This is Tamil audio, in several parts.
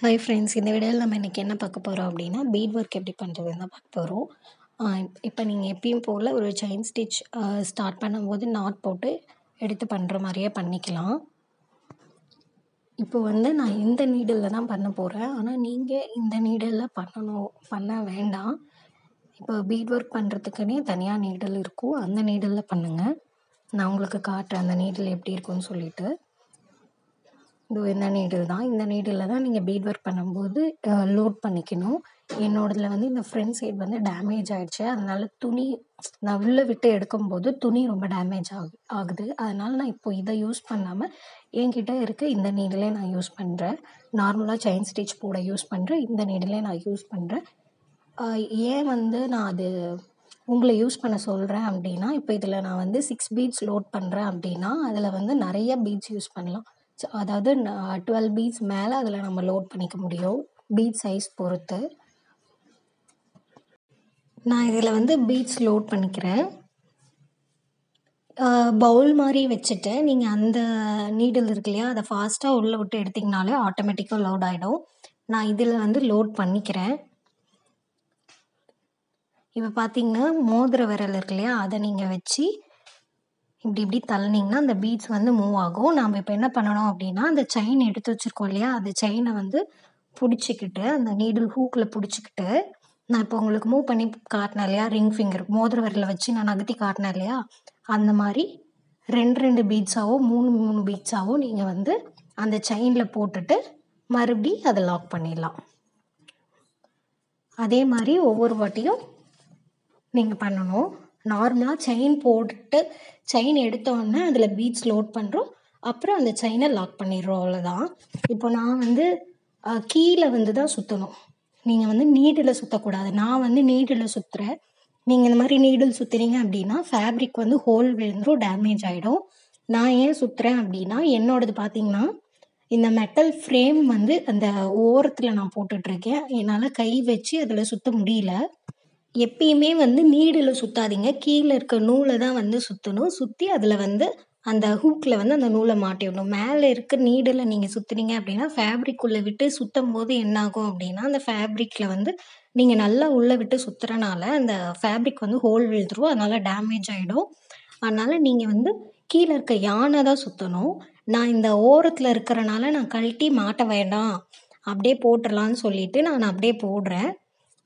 ஹாய் ஃப்ரெண்ட்ஸ், இந்த வீடியோவில் நம்ம இன்றைக்கி என்ன பார்க்க போகிறோம் அப்படின்னா, பீட் ஒர்க் எப்படி பண்ணுறதுன்னு தான் பார்க்க போகிறோம். இப்போ நீங்கள் எப்பயும் போல் ஒரு செயின் ஸ்டிச் ஸ்டார்ட் பண்ணும்போது நாட் போட்டு எடுத்து பண்ணுற மாதிரியே பண்ணிக்கலாம். இப்போ நான் இந்த நீடிலில் தான் பண்ண போகிறேன். ஆனால் நீங்கள் இந்த நீடிலில் பண்ண வேண்டாம். இப்போ பீட் ஒர்க் பண்ணுறதுக்குன்னே தனியாக நீடில் இருக்கும். அந்த நீடிலில் பண்ணுங்கள். நான் உங்களுக்கு காட்டுறேன் அந்த நீடில் எப்படி இருக்குன்னு சொல்லிட்டு. இந்த நீடில் தான். இந்த நீடிலில் தான் நீங்கள் பீட் ஒர்க் பண்ணும்போது லோட் பண்ணிக்கணும். என்னோடதில் இந்த ஃப்ரண்ட் சைடு டேமேஜ் ஆகிடுச்சு. அதனால் துணி நான் உள்ளே விட்டு எடுக்கும்போது துணி ரொம்ப டேமேஜ் ஆகுது. அதனால் நான் இப்போ இதை யூஸ் பண்ணாமல் என்கிட்ட இருக்க இந்த நீடிலே நான் யூஸ் பண்ணுறேன். நார்மலாக செயின் ஸ்டிச் போட யூஸ் பண்ணுறேன். இந்த நீடிலே நான் யூஸ் பண்ணுறேன். ஏன் நான் அது உங்களை யூஸ் பண்ண சொல்கிறேன் அப்படின்னா, இப்போ இதில் நான் 6 பீட்ஸ் லோட் பண்ணுறேன் அப்படின்னா, அதில் நிறைய பீட்ஸ் யூஸ் பண்ணலாம். அதாவது 12 பீட்ஸ் மேலே அதில் நம்ம லோட் பண்ணிக்க முடியும், பீட் சைஸ் பொறுத்து. நான் இதில் பீட்ஸ் லோட் பண்ணிக்கிறேன். பவுல் மாதிரி வச்சுட்டு நீங்கள் அந்த நீடில் இருக்கு இல்லையா, அதை ஃபாஸ்ட்டாக உள்ளே விட்டு எடுத்திங்கனாலே ஆட்டோமேட்டிக்காக லோட் ஆகிடும். நான் இதில் லோட் பண்ணிக்கிறேன். இப்போ பார்த்தீங்கன்னா மோதிர விரல் இருக்கு இல்லையா, அதை நீங்கள் வச்சு இப்படி தள்ளினீங்கன்னா அந்த பீட்ஸ் மூவ் ஆகும். நாம் இப்போ என்ன பண்ணணும் அப்படின்னா, அந்த செயின் எடுத்து வச்சுருக்கோம் இல்லையா, அந்த செயினை பிடிச்சிக்கிட்டு அந்த நீடில் ஹூக்கில் பிடிச்சிக்கிட்டு, நான் இப்போ உங்களுக்கு மூவ் பண்ணி காட்டினேன் இல்லையா, ரிங் ஃபிங்கர் மோதிர விரலை வச்சு நான் நகர்த்தி காட்டினேன் இல்லையா, அந்த மாதிரி 2 பீட்ஸாவோ 3 பீட்ஸாவோ நீங்கள் அந்த செயினில் போட்டுட்டு மறுபடி அதை லாக் பண்ணிடலாம். அதே மாதிரி ஒவ்வொரு வாட்டியும் நீங்கள் பண்ணணும். நார்மலாக செயின் போட்டுட்டு செயின் எடுத்தோடனே அதில் பீட்ஸ் லோட் பண்ணுறோம், அப்புறம் அந்த செயினை லாக் பண்ணிடுறோம், அவ்வளோதான். இப்போ நான் கீழே தான் சுற்றணும். நீங்கள் நீடில் சுற்றக்கூடாது. நான் நீடில் சுற்றுறேன். நீங்கள் இந்த மாதிரி நீடில் சுற்றுறீங்க அப்படின்னா ஃபேப்ரிக் ஹோல் விழுந்துடும், டேமேஜ் ஆகிடும். நான் ஏன் சுற்றுறேன் அப்படின்னா, என்னோடது பார்த்தீங்கன்னா இந்த மெட்டல் ஃப்ரேம் அந்த ஓரத்தில் நான் போட்டுட்ருக்கேன். என்னால் கை வச்சு அதில் சுற்ற முடியல. எப்பயுமே நீடில் சுற்றாதீங்க. கீழே இருக்க நூலை தான் சுற்றணும். சுற்றி அதில் அந்த ஹூக்கில் அந்த நூலை மாட்டிடணும். மேலே இருக்க நீடில் நீங்கள் சுற்றுனீங்க அப்படின்னா ஃபேப்ரிக்குள்ளே விட்டு சுற்றும் போது என்னாகும் அப்படின்னா, அந்த ஃபேப்ரிக்கில் நீங்கள் நல்லா உள்ளே விட்டு சுற்றுறனால அந்த ஃபேப்ரிக் ஹோல் விழுந்துரும். அதனால் டேமேஜ் ஆகிடும். அதனால் நீங்கள் கீழே இருக்க யானை தான் சுற்றணும். நான் இந்த ஓரத்தில் இருக்கிறனால நான் கழட்டி மாட்ட வேண்டாம், அப்படியே போட்டுடலான்னு சொல்லிவிட்டு நான் அப்படியே போடுறேன்.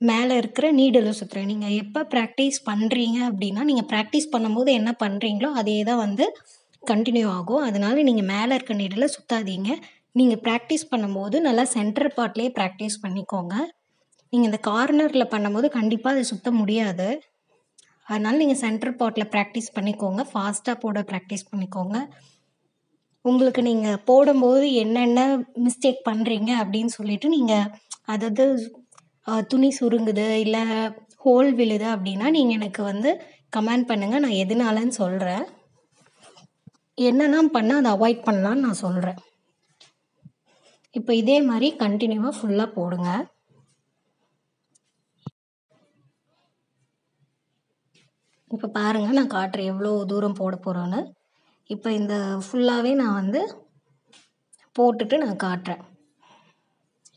மேலே இருக்கிற நீடில் சுற்றுறேன். நீங்கள் எப்போ ப்ராக்டிஸ் பண்ணுறீங்க அப்படின்னா, நீங்கள் ப்ராக்டிஸ் பண்ணும்போது என்ன பண்ணுறீங்களோ அதே தான் கண்டினியூ ஆகும். அதனால் நீங்கள் மேலே இருக்க நீடில் சுற்றாதீங்க. நீங்கள் ப்ராக்டிஸ் பண்ணும்போது நல்லா சென்டர் பார்ட்லேயே ப்ராக்டிஸ் பண்ணிக்கோங்க. நீங்கள் இந்த கார்னரில் பண்ணும்போது கண்டிப்பாக அதை சுற்ற முடியாது. அதனால் நீங்கள் சென்டர் பார்ட்டில் ப்ராக்டிஸ் பண்ணிக்கோங்க. ஃபாஸ்ட்டாக போட ப்ராக்டிஸ் பண்ணிக்கோங்க. உங்களுக்கு நீங்கள் போடும்போது என்னென்ன மிஸ்டேக் பண்ணுறீங்க அப்படின்னு சொல்லிவிட்டு நீங்கள் அதாவது துணி சுருங்குது இல்லை ஹோல் விழுது அப்படின்னா நீங்கள் எனக்கு கமெண்ட் பண்ணுங்கள். நான் எதனாலன்னு சொல்கிறேன். என்னெல்லாம் பண்ணால் அதை அவாய்ட் பண்ணலான்னு நான் சொல்கிறேன். இப்போ இதே மாதிரி கண்டினியூவாக ஃபுல்லாக போடுங்க. இப்போ பாருங்கள், நான் காட்டுறேன் எவ்வளோ தூரம் போட போகிறோன்னு. இப்போ இந்த ஃபுல்லாகவே நான் போட்டுட்டு நான் காட்டுறேன்.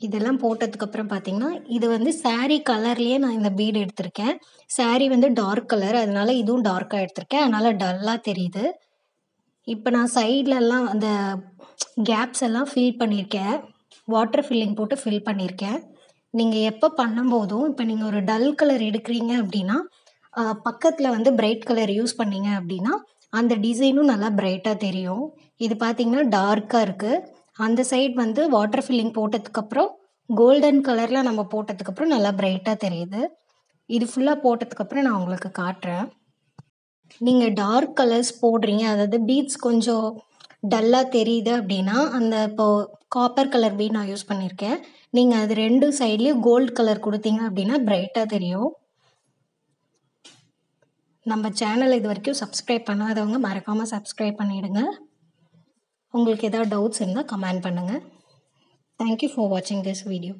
இதெல்லாம் போட்டதுக்கப்புறம் பார்த்தீங்கன்னா, இது சாரீ கலர்லேயே நான் இந்த பீடு எடுத்திருக்கேன். சாரீ டார்க் கலர், அதனால இதுவும் டார்க்காக எடுத்திருக்கேன். அதனால் டல்லாக தெரியுது. இப்போ நான் சைட்லலாம் அந்த கேப்ஸ் எல்லாம் ஃபில் பண்ணியிருக்கேன். வாட்டர் ஃபில்லிங் போட்டு ஃபில் பண்ணியிருக்கேன். நீங்கள் எப்போ பண்ணும்போதும் இப்போ நீங்கள் ஒரு டல் கலர் எடுக்கிறீங்க அப்படின்னா, பக்கத்தில் பிரைட் கலர் யூஸ் பண்ணீங்க அப்படின்னா அந்த டிசைனும் நல்லா பிரைட்டாக தெரியும். இது பார்த்தீங்கன்னா டார்க்காக இருக்குது. அந்த சைடு வாட்டர் ஃபில்லிங் போட்டதுக்கப்புறம் கோல்டன் கலரில் நம்ம போட்டதுக்கப்புறம் நல்லா பிரைட்டாக தெரியுது. இது ஃபுல்லாக போட்டதுக்கப்புறம் நான் உங்களுக்கு காட்டுறேன். நீங்கள் டார்க் கலர்ஸ் போடுறீங்க, அதாவது பீட்ஸ் கொஞ்சம் டல்லாக தெரியுது அப்படின்னா இப்போது காப்பர் கலர் பீட் நான் யூஸ் பண்ணியிருக்கேன். நீங்கள் அது 2 சைட்லேயும் கோல்டு கலர் கொடுத்தீங்க அப்படின்னா பிரைட்டாக தெரியும். நம்ம சேனலை இது வரைக்கும் சப்ஸ்கிரைப் பண்ணாதவங்க மறக்காமல் சப்ஸ்கிரைப் பண்ணிவிடுங்க. உங்களுக்கு ஏதாவது டவுட்ஸ் இருந்தால் கமெண்ட் பண்ணுங்கள். தேங்க்யூ ஃபார் வாட்சிங் திஸ் வீடியோ.